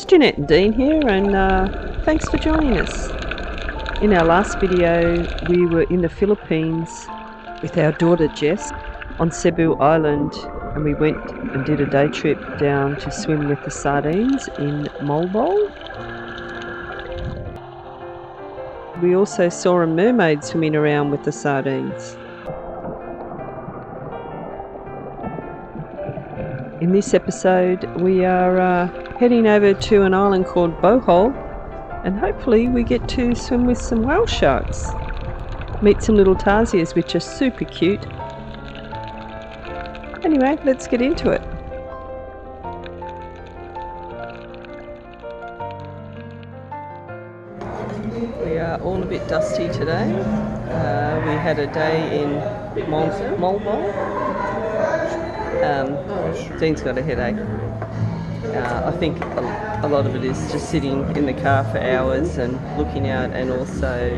It's Jeanette and Dean here, and thanks for joining us. In our last video, we were in the Philippines with our daughter Jess on Bohol Island, and we went and did a day trip down to swim with the sardines in Bohol. We also saw a mermaid swimming around with the sardines. In this episode, we are heading over to an island called Bohol, and hopefully we get to swim with some whale sharks. Meet some little tarsiers, which are super cute. Anyway, let's get into it. We are all a bit dusty today. We had a day in Bohol. Dean's got a headache. I think a lot of it is just sitting in the car for hours and looking out, and also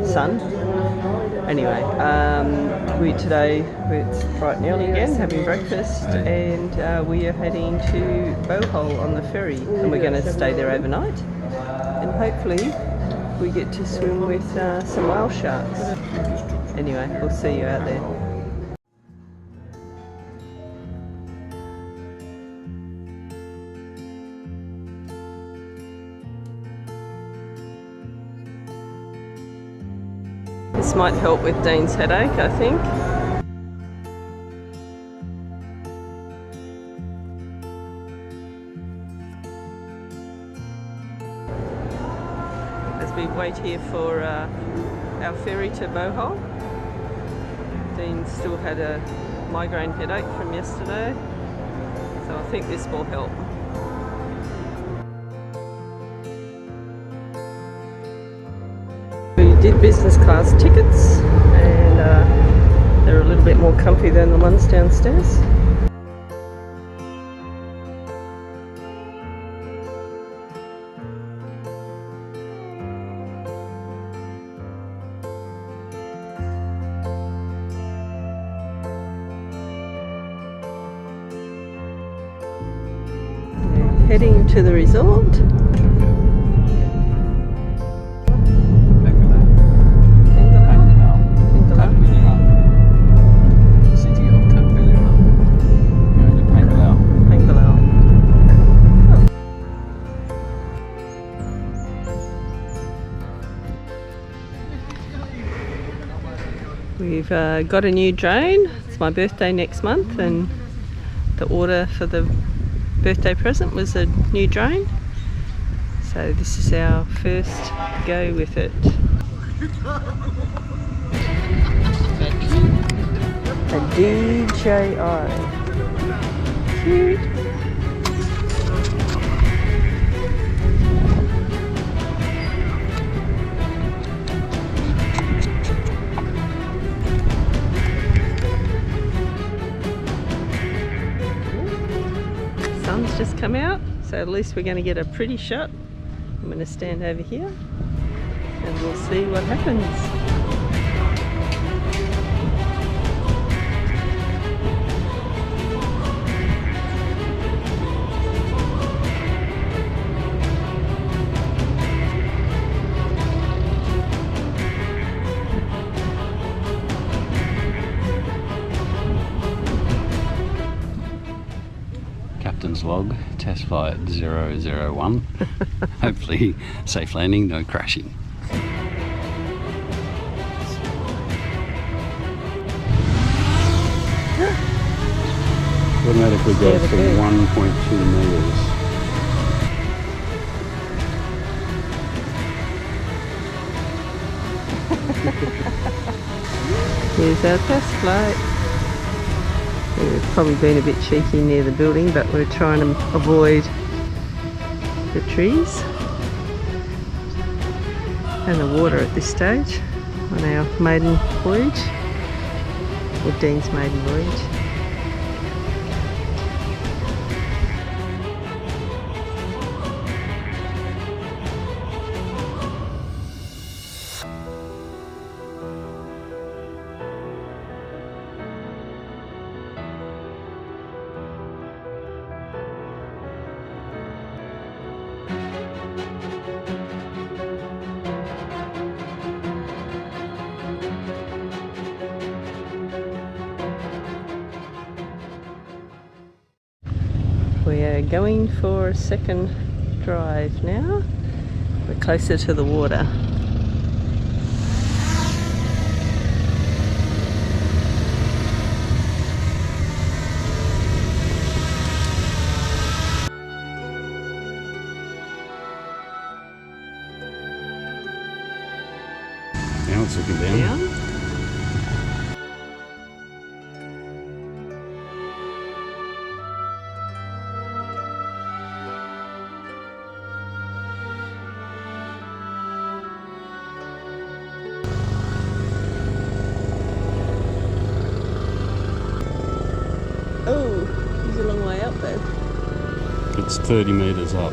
sun. Anyway, it's bright and early again, having breakfast, and we are heading to Bohol on the ferry, and we're going to stay there overnight, and hopefully we get to swim with some whale sharks. Anyway, we'll see you out there. This might help with Dean's headache, I think. As we wait here for our ferry to Bohol. Dean still had a migraine headache from yesterday, so I think this will help. We did business class tickets, and they're a little bit more comfy than the ones downstairs. Heading to the resort. We've got a new drone. It's my birthday next month, and the order for the birthday present was a new drone. So this is our first go with it. A DJI. Cute. Sun's just come out, so at least we're going to get a pretty shot. I'm going to stand over here and we'll see what happens. Captain's log, test flight 001. Hopefully safe landing, no crashing. Automatically goes to 1.2 meters. Here's our test flight. We've probably been a bit cheeky near the building, but we're trying to avoid the trees and the water at this stage on our maiden voyage, or Dean's maiden voyage. We are going for a second drive now. We're closer to the water. Now it's looking down. Oh, he's a long way up there. It's 30 metres up.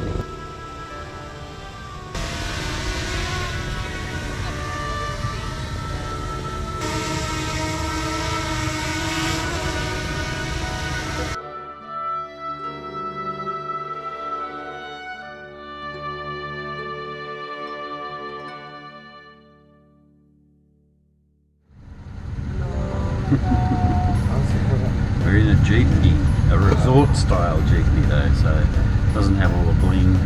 We're in a jeepney, a resort style jeepney though, so it doesn't have all the bling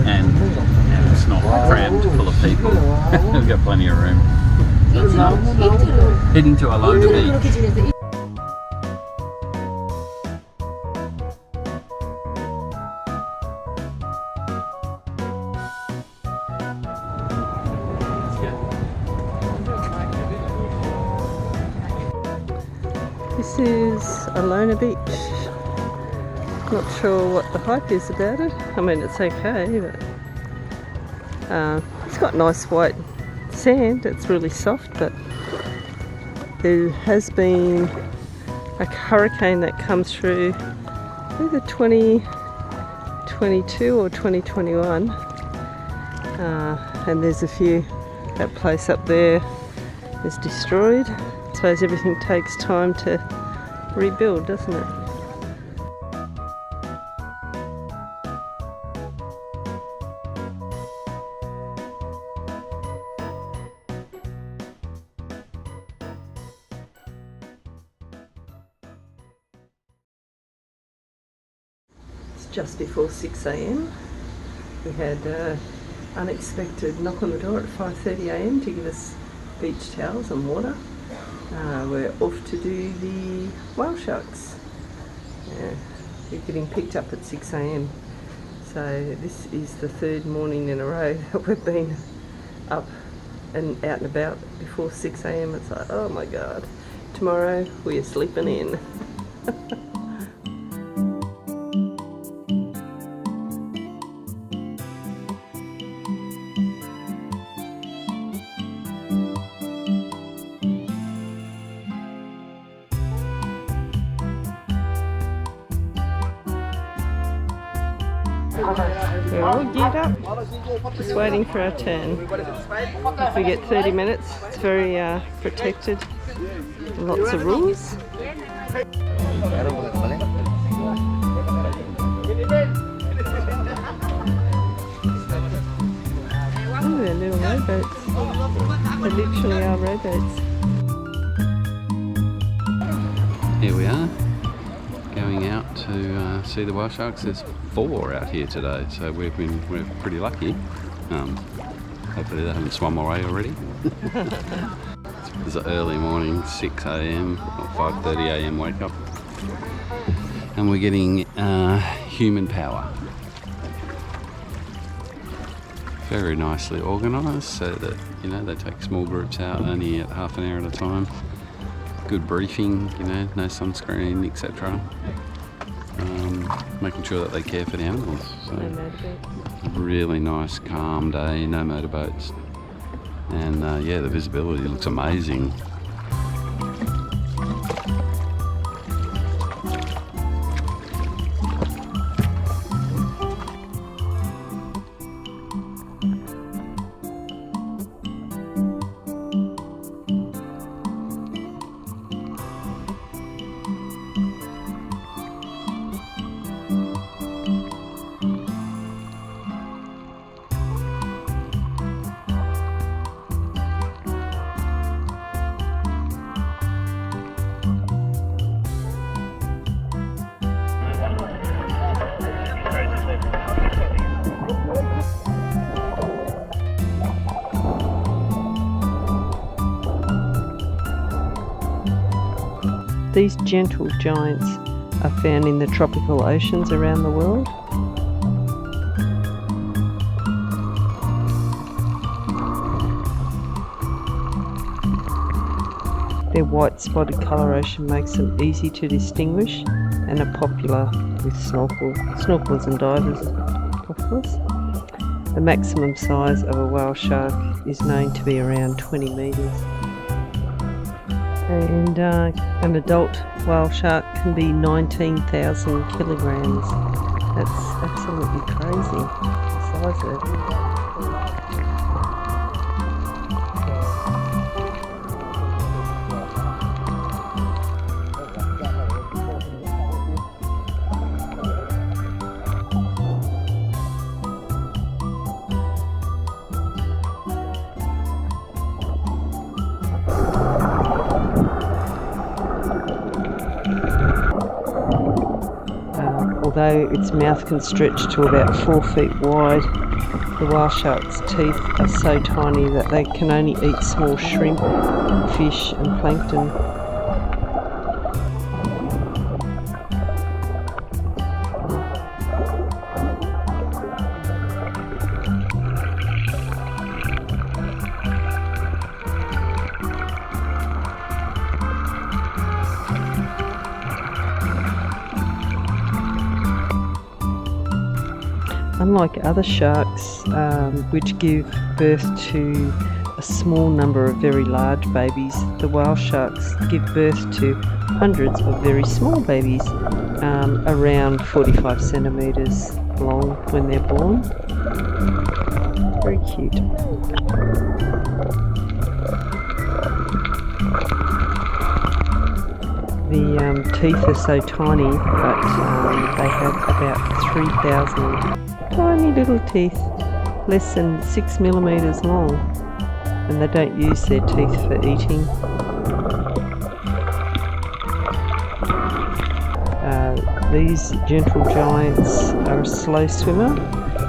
and it's not crammed full of people. We've got plenty of room. So it's nice. Heading to Alona Beach. This is Alona Beach. Not sure what the hype is about it. I mean, it's okay, but it's got nice white sand. It's really soft, but there has been a hurricane that comes through either 2022 or 2021, and there's a few. That place up there is destroyed. I suppose everything takes time to rebuild, doesn't it? It's just before 6 a.m. We had an unexpected knock on the door at 5:30 a.m. to give us beach towels and water. We're off to do the whale sharks. We're getting picked up at 6 a.m. So this is the third morning in a row that we've been up and out and about before 6 a.m. It's like, oh my God, tomorrow we are sleeping in. We're all geared up, just waiting for our turn. We get 30 minutes, it's very protected, lots of rules. Oh, they're little rowboats. They literally are rowboats. Here we are, going out to see the whale sharks. There's 4 out here today, so we're pretty lucky. Hopefully they haven't swum away already. It's an early morning, 6 a.m. or 5:30 a.m. wake up, and we're getting human power. Very nicely organised, so that they take small groups out only at half an hour at a time. Good briefing, no sunscreen, etc. Making sure that they care for the animals. So, No motorboats. really nice, calm day, no motorboats, and yeah, the visibility looks amazing. These gentle giants are found in the tropical oceans around the world. Their white spotted coloration makes them easy to distinguish and are popular with snorkelers and divers, of course. The maximum size of a whale shark is known to be around 20 metres. And an adult whale shark can be 19,000 kilograms. That's absolutely crazy, the size of it. Although its mouth can stretch to about 4 feet wide, the whale shark's teeth are so tiny that they can only eat small shrimp, fish and plankton. Unlike other sharks, which give birth to a small number of very large babies, the whale sharks give birth to hundreds of very small babies, around 45 centimetres long when they're born. Very cute. The teeth are so tiny, but they have about 3,000 tiny little teeth, less than 6 millimetres long, and they don't use their teeth for eating. These gentle giants are a slow swimmer,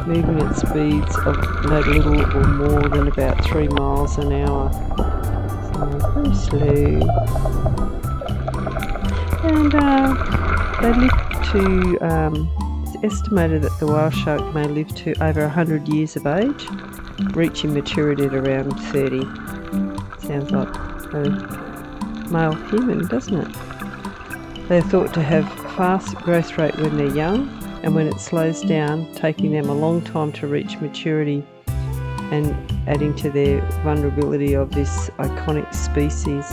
moving at speeds of no little or more than about 3 miles an hour. So very slow. And they live to it's estimated that the whale shark may live to over 100 years of age, reaching maturity at around 30. Sounds like a male human, doesn't it? They're thought to have fast growth rate when they're young, and when it slows down, taking them a long time to reach maturity, and adding to their vulnerability of this iconic species.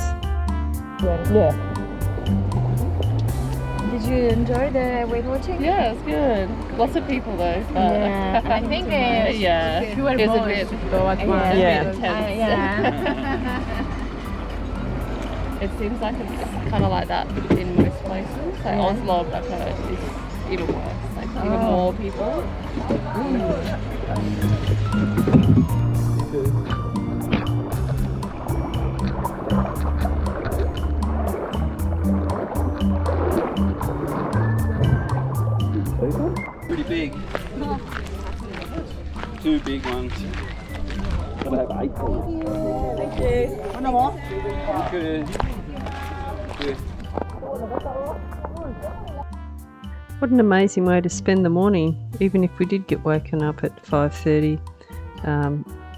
Yeah. Did you enjoy the whale watching? Yeah, it's good. Lots of people though. But Yeah, I think yeah, if you were it was more, a bit Yeah. intense. yeah. It seems like it's kind of like that in most places. Like Oslo, I've heard, is even worse. Like even more people. Pretty big. 2 big ones. But I have 8 of them. Thank you. One more. Good. What an amazing way to spend the morning, even if we did get woken up at 5:30.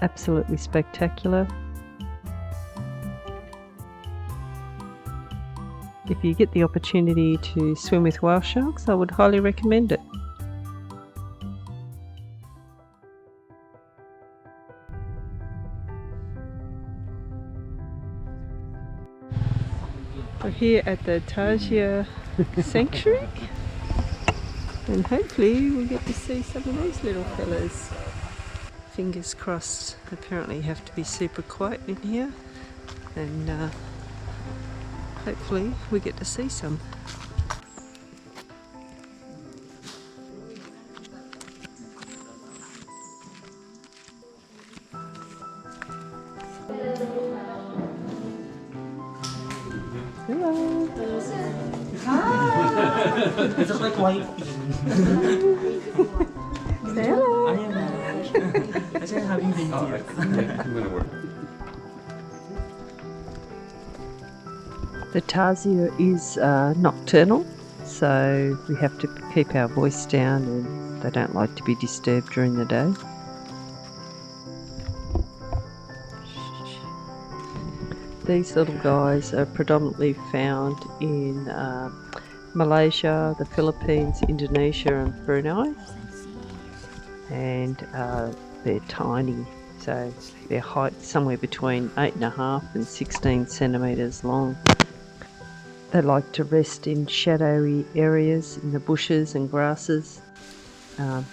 Absolutely spectacular. If you get the opportunity to swim with whale sharks, I would highly recommend it. We're here at the Tajia Sanctuary, and hopefully we'll get to see some of these little fellas. Fingers crossed. Apparently you have to be super quiet in here, and hopefully we get to see some. Hello. It's just like white Say hello. I am actually having things here. I'm gonna work. The tarsier is nocturnal, so we have to keep our voice down and they don't like to be disturbed during the day. These little guys are predominantly found in Malaysia, the Philippines, Indonesia and Brunei, and they're tiny, so their height somewhere between 8.5 and 16 centimetres long. They like to rest in shadowy areas in the bushes and grasses,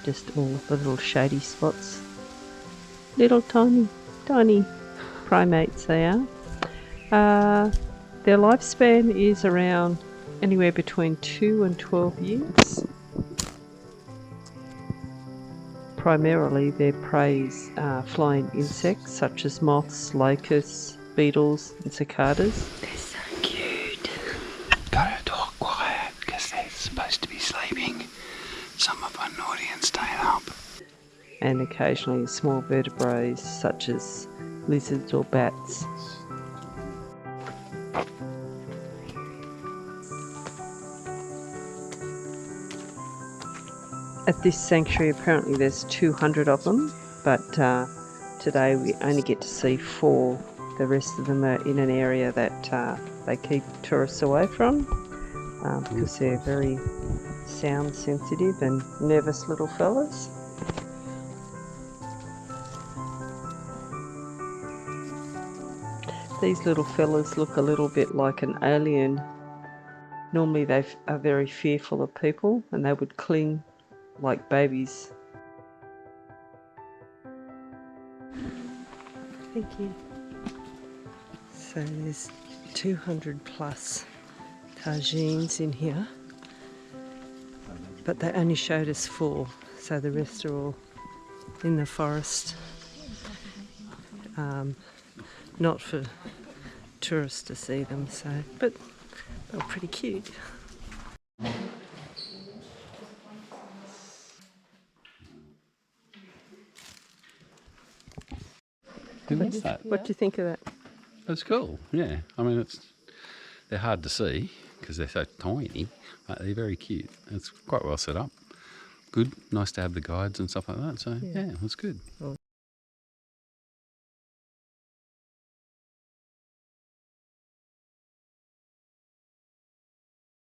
just all the little shady spots. Little tiny primates they are. Their lifespan is around anywhere between 2 and 12 years. Primarily their prey is flying insects such as moths, locusts, beetles and cicadas. They're so cute. Gotta talk quiet because they're supposed to be sleeping. Some of them are naughty and staying up. And occasionally small vertebrates such as lizards or bats. At this sanctuary apparently there's 200 of them, but today we only get to see 4. The rest of them are in an area that they keep tourists away from because they're very sound sensitive and nervous little fellas. These little fellas look a little bit like an alien. Normally they are very fearful of people and they would cling like babies. Thank you. So there's 200 plus tagines in here, but they only showed us 4, so the rest are all in the forest. Not for tourists to see them, so, but they're pretty cute. Who was that? What do you think of that? That's cool, yeah. I mean, they're hard to see because they're so tiny, but they're very cute. It's quite well set up. Good, nice to have the guides and stuff like that, so yeah, that's good.